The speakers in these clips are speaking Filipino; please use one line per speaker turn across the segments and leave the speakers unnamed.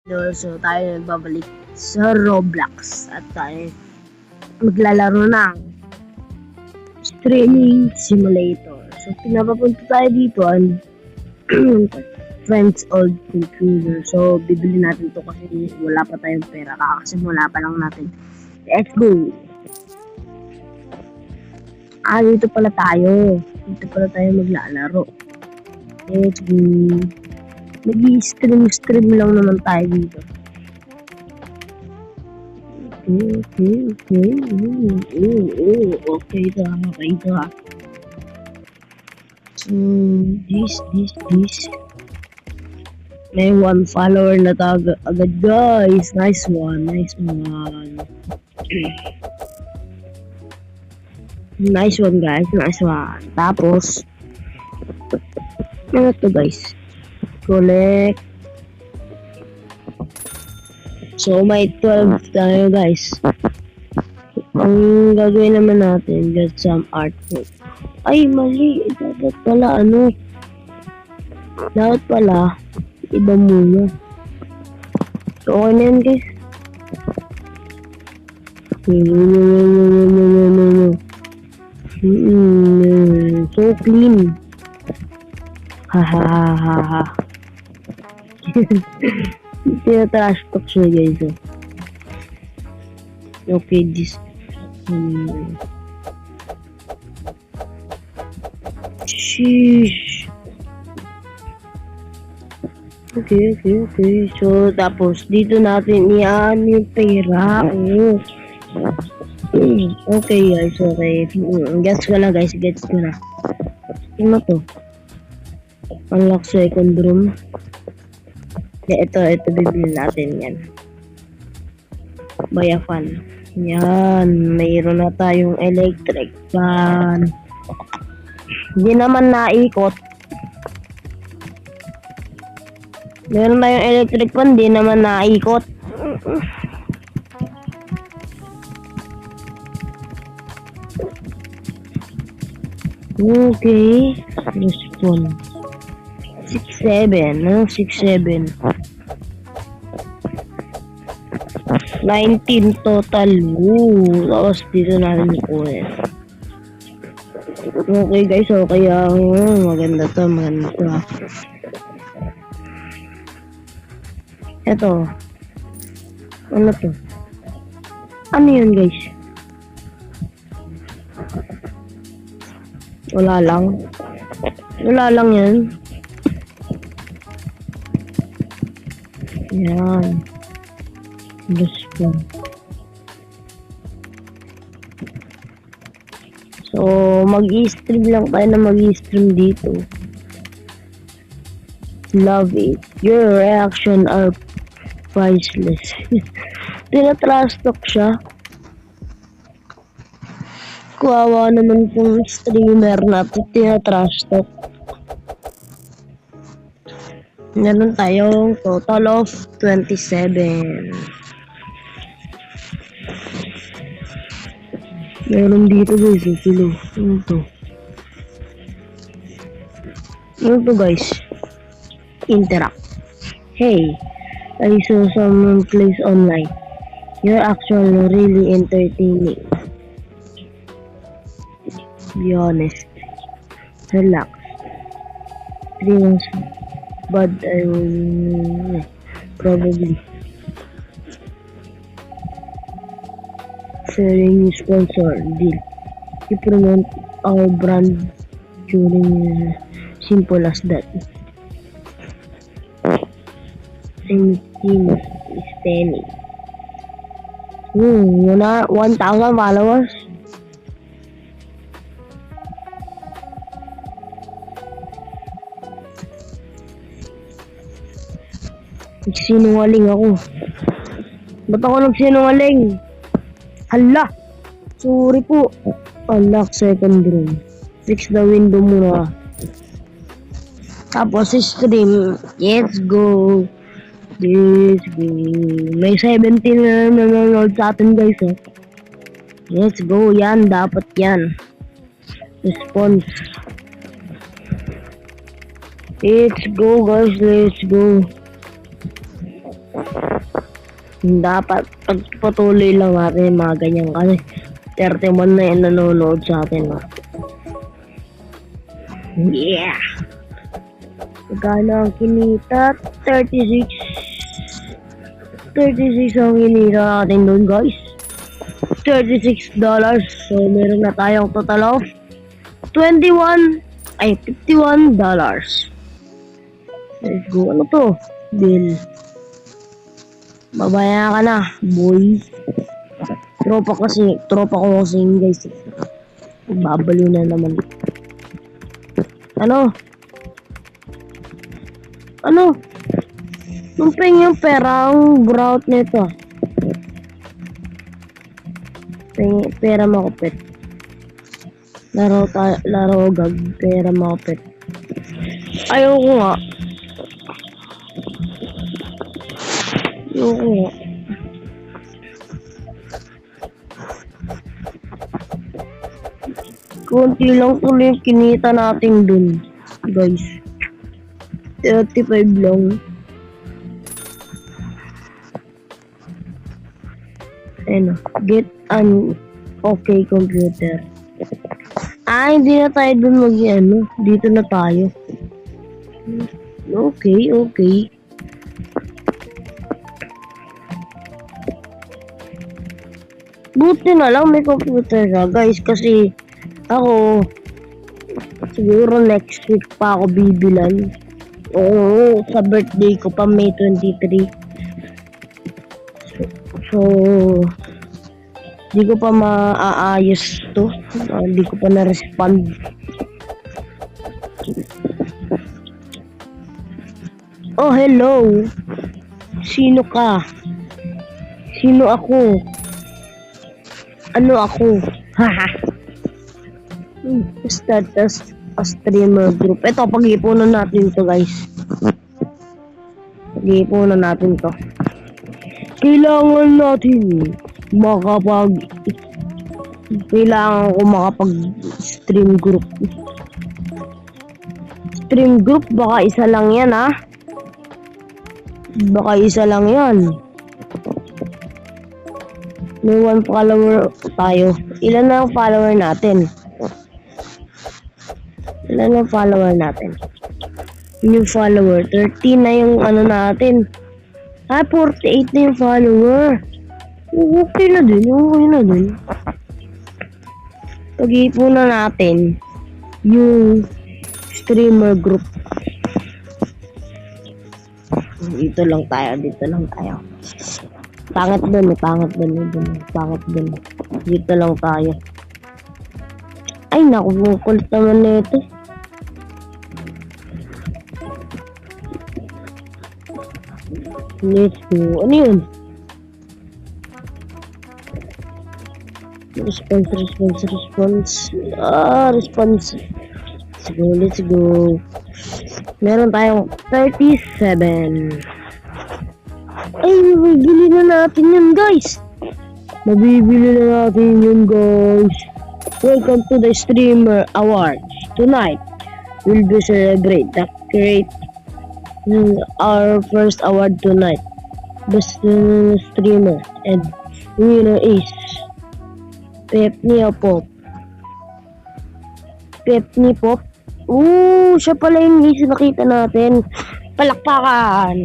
So, tayo nagbabalik sa Roblox at tayo maglalaro ng Streaming Simulator. So, pinapapunta tayo dito ang Friends Old Computer. So, bibili natin to kasi wala pa tayong pera. Kakasimula pa lang natin. Let's go! Dito pala tayo. Dito pala tayo maglalaro. Let's go! Nag-i-stream lang naman tayo dito. Okay ito. So, this. May 1 follower na tayo agad, guys. Nice one. Nice one, guys. Nice one. Tapos, ano to, guys? Collect. So, may 12 tayo, guys. Ang gagawin naman natin, get some artwork. Ay, mali. Dapat pala, dapat pala, iba muna. So, okay na yan, guys. So clean. Hahaha. Trash talk siya, guys. Okay, this. Sheesh. Okay. So, tapos, dito natin iyan yung pera. Okay, guys. Okay. Gets ko na, guys. Ano to? Unlock second room. Ito bibili natin yan. Buy a fan. Yan, mayroon na tayong electric fan. Hindi naman naikot. Meron tayong electric fan, hindi naman naikot. Okay. Respawn. 6-7. 19 total. Tapos dito natin ikunin. Okay, guys. Okay. Maganda to. Ito. Ano to? Ano yun, guys? Wala lang yan. Yan. So, mag-i-stream lang tayo na mag-i-stream dito. Love it. Your reaction are priceless. Tinatrash talk siya. Kuwawa naman yung streamer natin. Tinatrash talk. Meron tayong total of 27. Meron dito, guys. Ano to, guys? Interact. Hey, I saw someone plays online. You're actually really entertaining. Be honest. Relax. 3 months. But I will probably sharing sponsor deal. You promote our brand during simple as that. And team is standing. 1,000 followers. Nagsinungaling ako. Ba't ako nagsinungaling? Hala! Sorry po. Unlock second room. Fix the window muna. Tapos stream. Let's go. May 17 na nanonood sa atin, guys. Let's go. Yan. Dapat yan. Response. Let's go, guys. Let's go. Dapat pagpatuloy lang natin yung mga ganyan kasi 31 na yung nanonood sa atin. No? Yeah! Magkano ang kinita? 36 ang kinita natin doon guys. $36. So meron na tayong total of $51. Let's go. Ano to? Bill. Babaya ka na, boy. Tropa ko kasi yun guys. Babalo na naman. Ano? Nung yung pera ang brout nito. Pera makupit. Laro gag. Pera makupit. Ayoko nga. Kunti lang tuloy yung kinita natin dun. Guys. 35 lang. Ano, get an okay computer. Hindi na tayo dun dito na tayo. Okay. Buti na lang may computer siya, guys, kasi ako siguro next week pa ako bibilan. Oo, sa birthday ko pa May 23. So, di ko pa maaayos to. Di ko pa na-respond. Oh, hello. Sino ka? Sino ako? Ano ako? Haha. Start as a streamer group. Ito, pag-iipunan natin to guys. Pag-iipunan natin to. Kailangan natin kailangan ko makapag-stream group. Stream group, baka isa lang yan ha. Baka isa lang yan. May 1 follower tayo. Ilan na ang follower natin? New follower. 13 na yung natin. 48 na yung follower. Okay na din. Pag-iipunan natin yung streamer group. Dito lang tayo. Pangit dun. Dito lang tayo. Ay, naku, kulit naman na ito. Let's go. Ano yun? Response. Response. Let's go. Meron tayong 37. Ay, mabibili na natin yun, guys. Welcome to the Streamer Awards. Tonight, we'll be celebrate the great our first award tonight. Best streamer and winner is Pepni Pop. Siya pala yung nakita natin. Palakpakan.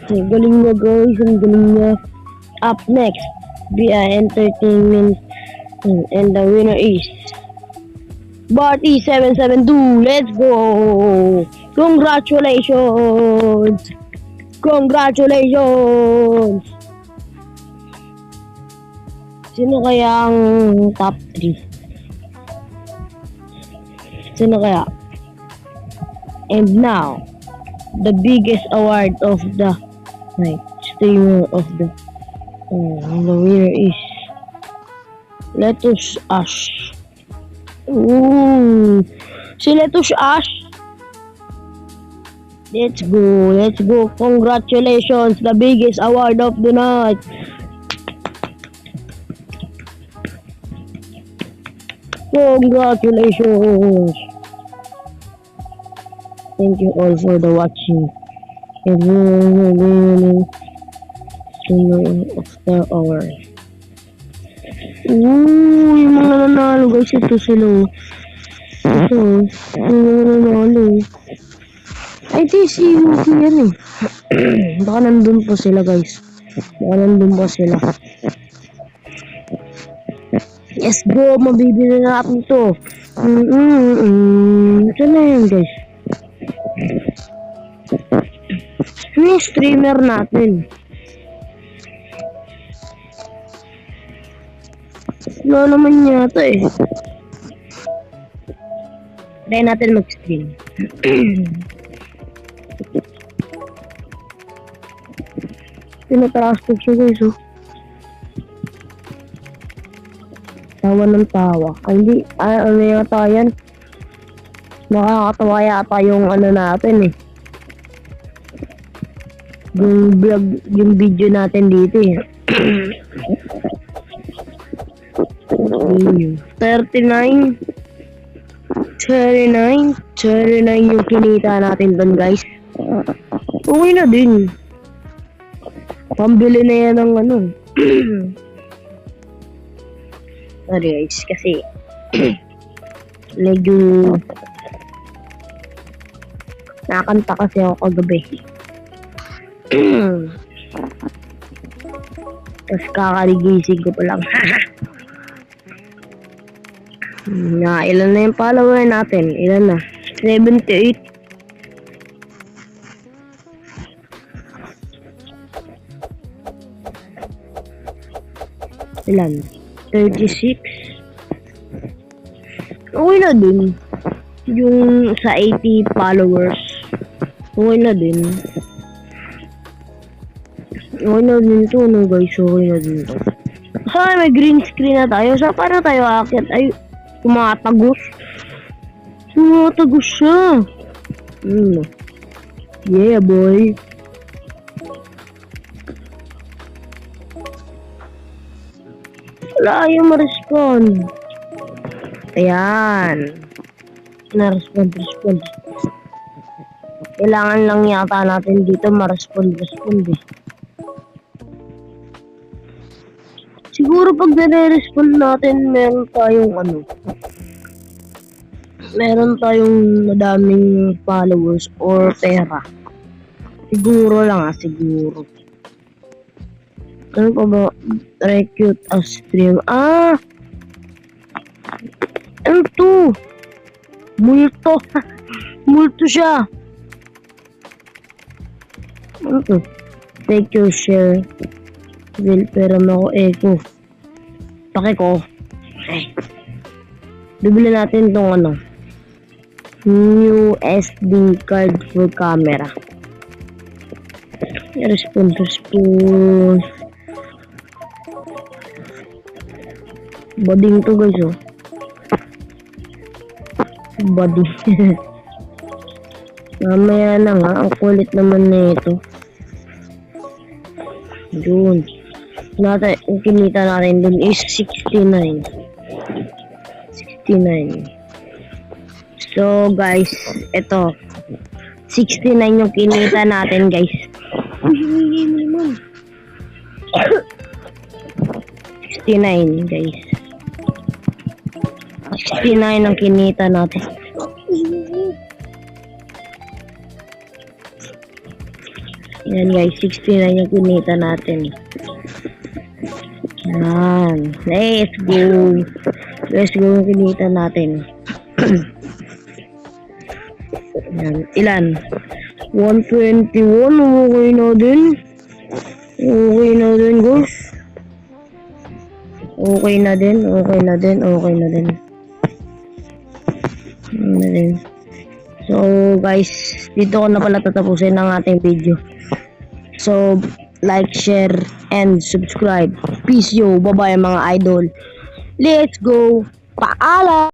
Ang galing niya guys, Up next, BI Entertainment and the winner is Barty772. Let's go! Congratulations! Sino kaya ang top 3? And now, the biggest award of the night, streamer of the winner is Lettuce Ash. Si Lettuce Ash. Let's go. Congratulations, the biggest award of the night. Congratulations. Thank you all for the watching. Everyone after hour. Yung mga nanalo guys, ito sila. Ito, yung mga nanalo. Ay, di si Yuki yan eh. Baka nandun po sila guys. Baka nandun po sila. Yes, go! Mabibili na natin to. Ito na yan guys. Ano yung streamer natin? Wala naman yata eh. Try natin mag-stream. Pinatrastok siya guys oh. Tawa ng tawa. Ay hindi, ano yata yan? Nakakatawa yata yung ano natin eh. Yung vlog, yung video natin dito eh. 39 yung kinita natin doon guys. Okay na din. Pambili na yan ng ano. Sorry guys, kasi medyo nakakanta kasi ako kagabi. Tapos kakaligising ko pa lang. Ilan na yung follower natin? Ilan na? 78. Ilan? 36. Okay na din. Yung sa 80 followers. Okay na din. Okay na din to, no guys. Okay na din to. Saan may green screen na tayo? Saan para tayo akit? Ay, tumatagos. Tumatagos siya. Yeah, boy. Wala yung ma-respond. Ayan. Na-respond. Kailangan lang yata natin dito ma-respond eh. Siguro pag nare-respond natin, meron tayong madaming followers or pera. Siguro lang siguro. Ano pa ba? Recruit a stream. Ano to? Multo. Multo siya. Ano to? Take your share. Will, pero ako echo. Pake ko. Ay. Bibili natin tong ano. New SD card for camera. Respond. Bading to guys oh. Bading. Mamaya na nga. Ang kulit naman na ito. Yun. Yung kinita natin dun is 69. So guys, ito 69 yung kinita natin guys. 69 guys. 69 ang kinita natin. Yan guys, 69 yung kinita natin. Yan. Let's go yung kinita natin. Yan. Ilan? 121. Okay na din guys. Okay na din. So guys, dito ko na pala tatapusin ang ating video. So like, share, and subscribe. Peace yo. Bye bye mga idol. Let's go. Paalam.